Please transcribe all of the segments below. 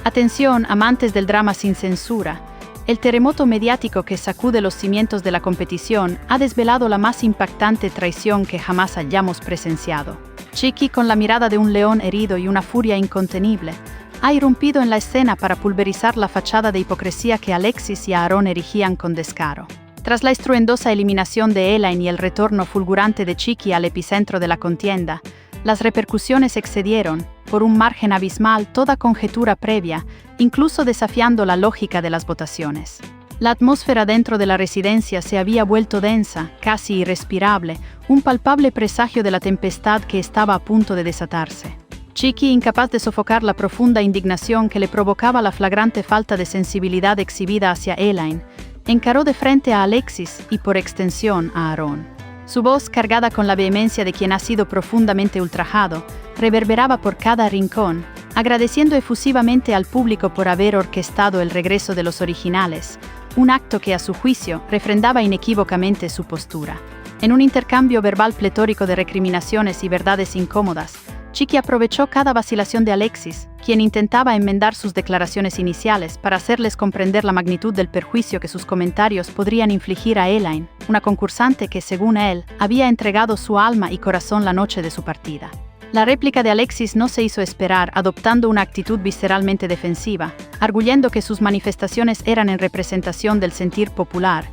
Atención, amantes del drama sin censura. El terremoto mediático que sacude los cimientos de la competición ha desvelado la más impactante traición que jamás hayamos presenciado. Chiqui, con la mirada de un león herido y una furia incontenible, ha irrumpido en la escena para pulverizar la fachada de hipocresía que Alexis y Aaron erigían con descaro. Tras la estruendosa eliminación de Elaine y el retorno fulgurante de Chiqui al epicentro de la contienda, las repercusiones excedieron, por un margen abismal, toda conjetura previa, incluso desafiando la lógica de las votaciones. La atmósfera dentro de la residencia se había vuelto densa, casi irrespirable, un palpable presagio de la tempestad que estaba a punto de desatarse. Chiqui, incapaz de sofocar la profunda indignación que le provocaba la flagrante falta de sensibilidad exhibida hacia Elaine, encaró de frente a Alexis y, por extensión, a Aaron. Su voz, cargada con la vehemencia de quien ha sido profundamente ultrajado, reverberaba por cada rincón, agradeciendo efusivamente al público por haber orquestado el regreso de los originales, un acto que, a su juicio, refrendaba inequívocamente su postura. En un intercambio verbal pletórico de recriminaciones y verdades incómodas, Chiqui aprovechó cada vacilación de Alexis, quien intentaba enmendar sus declaraciones iniciales para hacerles comprender la magnitud del perjuicio que sus comentarios podrían infligir a Elaine, una concursante que, según él, había entregado su alma y corazón la noche de su partida. La réplica de Alexis no se hizo esperar, adoptando una actitud visceralmente defensiva, arguyendo que sus manifestaciones eran en representación del sentir popular,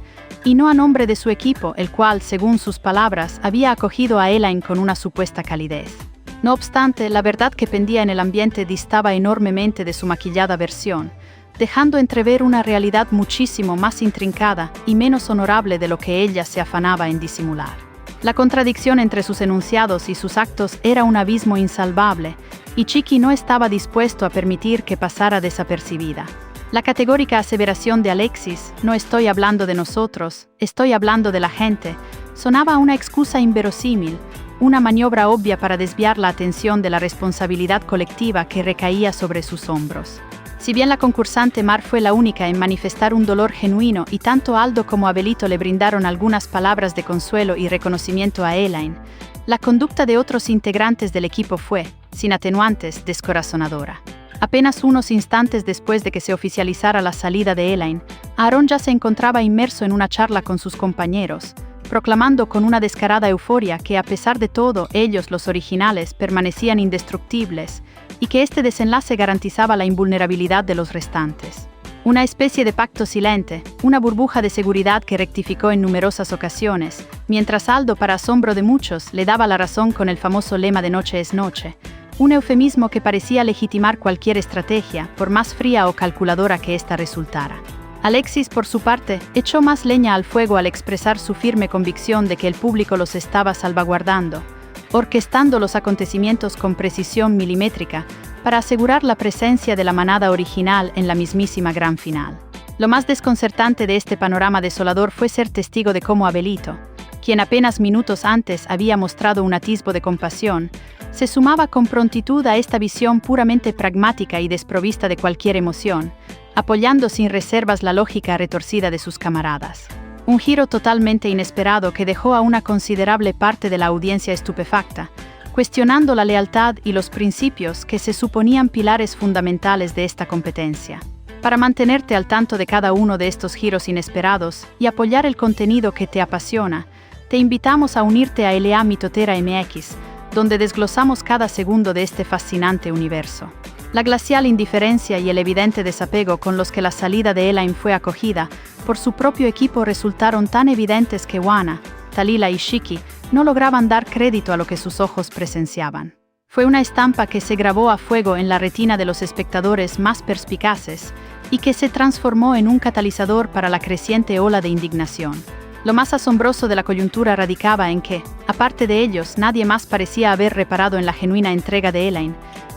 y no a nombre de su equipo, el cual, según sus palabras, había acogido a Elaine con una supuesta calidez. No obstante, la verdad que pendía en el ambiente distaba enormemente de su maquillada versión, dejando entrever una realidad muchísimo más intrincada y menos honorable de lo que ella se afanaba en disimular. La contradicción entre sus enunciados y sus actos era un abismo insalvable, y Chiqui no estaba dispuesto a permitir que pasara desapercibida. La categórica aseveración de Alexis, "no estoy hablando de nosotros, estoy hablando de la gente", sonaba a una excusa inverosímil, una maniobra obvia para desviar la atención de la responsabilidad colectiva que recaía sobre sus hombros. Si bien la concursante Mar fue la única en manifestar un dolor genuino y tanto Aldo como Abelito le brindaron algunas palabras de consuelo y reconocimiento a Elaine, la conducta de otros integrantes del equipo fue, sin atenuantes, descorazonadora. Apenas unos instantes después de que se oficializara la salida de Elaine, Aaron ya se encontraba inmerso en una charla con sus compañeros, proclamando con una descarada euforia que, a pesar de todo, ellos, los originales, permanecían indestructibles, y que este desenlace garantizaba la invulnerabilidad de los restantes. Una especie de pacto silente, una burbuja de seguridad que rectificó en numerosas ocasiones, mientras Aldo, para asombro de muchos, le daba la razón con el famoso lema de "noche es noche", un eufemismo que parecía legitimar cualquier estrategia, por más fría o calculadora que ésta resultara. Alexis, por su parte, echó más leña al fuego al expresar su firme convicción de que el público los estaba salvaguardando, orquestando los acontecimientos con precisión milimétrica para asegurar la presencia de la manada original en la mismísima gran final. Lo más desconcertante de este panorama desolador fue ser testigo de cómo Abelito, quien apenas minutos antes había mostrado un atisbo de compasión, se sumaba con prontitud a esta visión puramente pragmática y desprovista de cualquier emoción, apoyando sin reservas la lógica retorcida de sus camaradas. Un giro totalmente inesperado que dejó a una considerable parte de la audiencia estupefacta, cuestionando la lealtad y los principios que se suponían pilares fundamentales de esta competencia. Para mantenerte al tanto de cada uno de estos giros inesperados y apoyar el contenido que te apasiona, te invitamos a unirte a LA Mitotera MX, donde desglosamos cada segundo de este fascinante universo. La glacial indiferencia y el evidente desapego con los que la salida de Elaine fue acogida por su propio equipo resultaron tan evidentes que Wana, Talila y Chiqui no lograban dar crédito a lo que sus ojos presenciaban. Fue una estampa que se grabó a fuego en la retina de los espectadores más perspicaces y que se transformó en un catalizador para la creciente ola de indignación. Lo más asombroso de la coyuntura radicaba en que, aparte de ellos, nadie más parecía haber reparado en la genuina entrega de Elaine,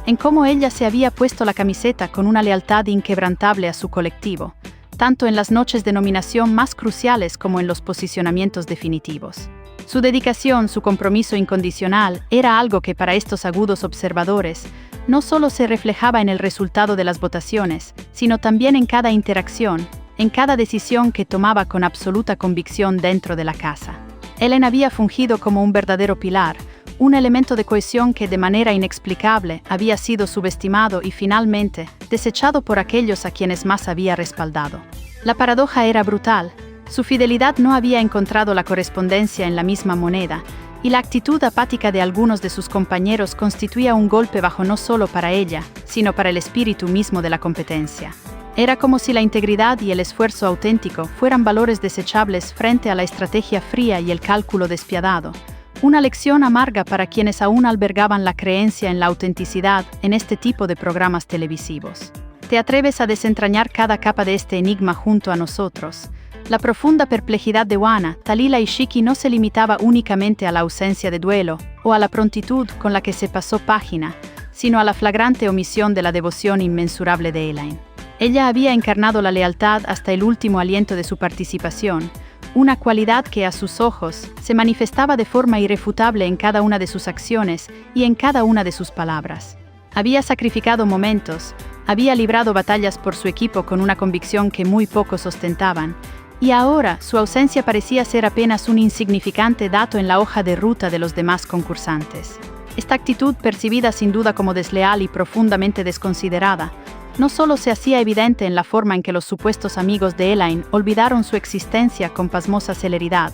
en cómo ella se había puesto la camiseta con una lealtad inquebrantable a su colectivo, tanto en las noches de nominación más cruciales como en los posicionamientos definitivos. Su dedicación, su compromiso incondicional, era algo que para estos agudos observadores no solo se reflejaba en el resultado de las votaciones, sino también en cada interacción, en cada decisión que tomaba con absoluta convicción dentro de la casa. Elaine había fungido como un verdadero pilar, un elemento de cohesión que de manera inexplicable había sido subestimado y finalmente desechado por aquellos a quienes más había respaldado. La paradoja era brutal. Su fidelidad no había encontrado la correspondencia en la misma moneda, y la actitud apática de algunos de sus compañeros constituía un golpe bajo no solo para ella, sino para el espíritu mismo de la competencia. Era como si la integridad y el esfuerzo auténtico fueran valores desechables frente a la estrategia fría y el cálculo despiadado, una lección amarga para quienes aún albergaban la creencia en la autenticidad en este tipo de programas televisivos. ¿Te atreves a desentrañar cada capa de este enigma junto a nosotros? La profunda perplejidad de Wana, Talila y Shiki no se limitaba únicamente a la ausencia de duelo o a la prontitud con la que se pasó página, sino a la flagrante omisión de la devoción inmensurable de Elaine. Ella había encarnado la lealtad hasta el último aliento de su participación, una cualidad que a sus ojos se manifestaba de forma irrefutable en cada una de sus acciones y en cada una de sus palabras. Había sacrificado momentos, había librado batallas por su equipo con una convicción que muy pocos ostentaban, y ahora su ausencia parecía ser apenas un insignificante dato en la hoja de ruta de los demás concursantes. Esta actitud, percibida sin duda como desleal y profundamente desconsiderada, no solo se hacía evidente en la forma en que los supuestos amigos de Elaine olvidaron su existencia con pasmosa celeridad,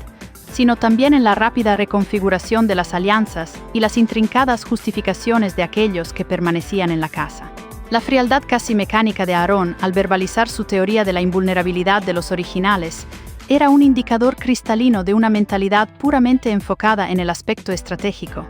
sino también en la rápida reconfiguración de las alianzas y las intrincadas justificaciones de aquellos que permanecían en la casa. La frialdad casi mecánica de Aaron al verbalizar su teoría de la invulnerabilidad de los originales era un indicador cristalino de una mentalidad puramente enfocada en el aspecto estratégico,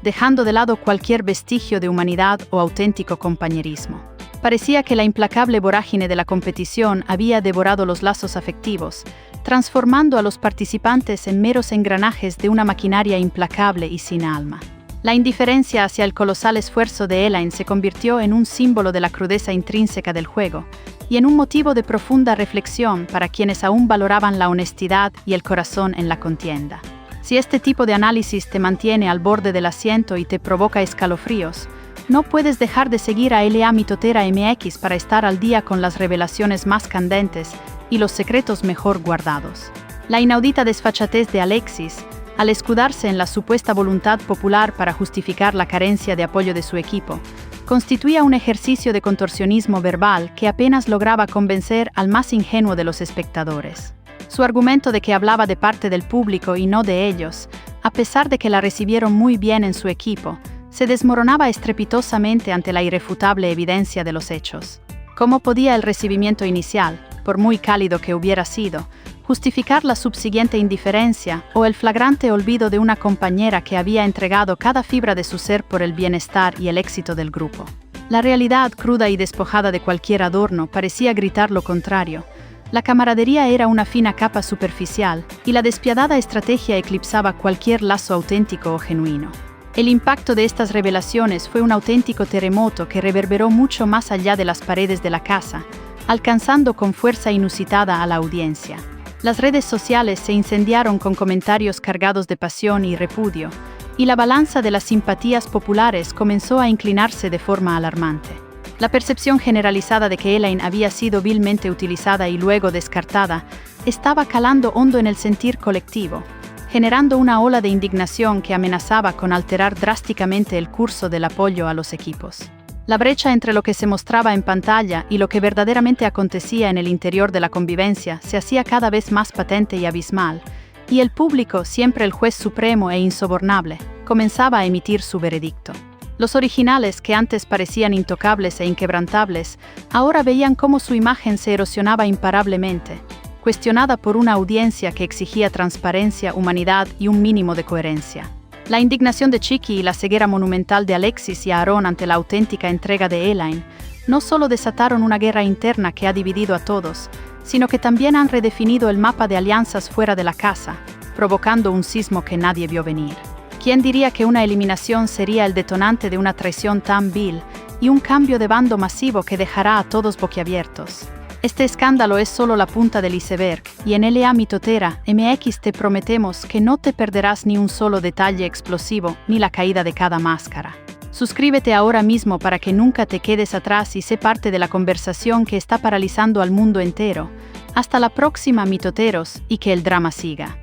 dejando de lado cualquier vestigio de humanidad o auténtico compañerismo. Parecía que la implacable vorágine de la competición había devorado los lazos afectivos, transformando a los participantes en meros engranajes de una maquinaria implacable y sin alma. La indiferencia hacia el colosal esfuerzo de Elaine se convirtió en un símbolo de la crudeza intrínseca del juego y en un motivo de profunda reflexión para quienes aún valoraban la honestidad y el corazón en la contienda. Si este tipo de análisis te mantiene al borde del asiento y te provoca escalofríos, no puedes dejar de seguir a LA Mitotera MX para estar al día con las revelaciones más candentes y los secretos mejor guardados. La inaudita desfachatez de Alexis, al escudarse en la supuesta voluntad popular para justificar la carencia de apoyo de su equipo, constituía un ejercicio de contorsionismo verbal que apenas lograba convencer al más ingenuo de los espectadores. Su argumento de que hablaba de parte del público y no de ellos, a pesar de que la recibieron muy bien en su equipo, se desmoronaba estrepitosamente ante la irrefutable evidencia de los hechos. ¿Cómo podía el recibimiento inicial, por muy cálido que hubiera sido, justificar la subsiguiente indiferencia o el flagrante olvido de una compañera que había entregado cada fibra de su ser por el bienestar y el éxito del grupo? La realidad, cruda y despojada de cualquier adorno, parecía gritar lo contrario. La camaradería era una fina capa superficial y la despiadada estrategia eclipsaba cualquier lazo auténtico o genuino. El impacto de estas revelaciones fue un auténtico terremoto que reverberó mucho más allá de las paredes de la casa, alcanzando con fuerza inusitada a la audiencia. Las redes sociales se incendiaron con comentarios cargados de pasión y repudio, y la balanza de las simpatías populares comenzó a inclinarse de forma alarmante. La percepción generalizada de que Elaine había sido vilmente utilizada y luego descartada estaba calando hondo en el sentir colectivo, generando una ola de indignación que amenazaba con alterar drásticamente el curso del apoyo a los equipos. La brecha entre lo que se mostraba en pantalla y lo que verdaderamente acontecía en el interior de la convivencia se hacía cada vez más patente y abismal, y el público, siempre el juez supremo e insobornable, comenzaba a emitir su veredicto. Los originales, que antes parecían intocables e inquebrantables, ahora veían cómo su imagen se erosionaba imparablemente, cuestionada por una audiencia que exigía transparencia, humanidad y un mínimo de coherencia. La indignación de Shiki y la ceguera monumental de Alexis y Aaron ante la auténtica entrega de Elaine no solo desataron una guerra interna que ha dividido a todos, sino que también han redefinido el mapa de alianzas fuera de la casa, provocando un sismo que nadie vio venir. ¿Quién diría que una eliminación sería el detonante de una traición tan vil y un cambio de bando masivo que dejará a todos boquiabiertos? Este escándalo es solo la punta del iceberg, y en LA Mitotera MX te prometemos que no te perderás ni un solo detalle explosivo ni la caída de cada máscara. Suscríbete ahora mismo para que nunca te quedes atrás y sé parte de la conversación que está paralizando al mundo entero. Hasta la próxima, mitoteros, y que el drama siga.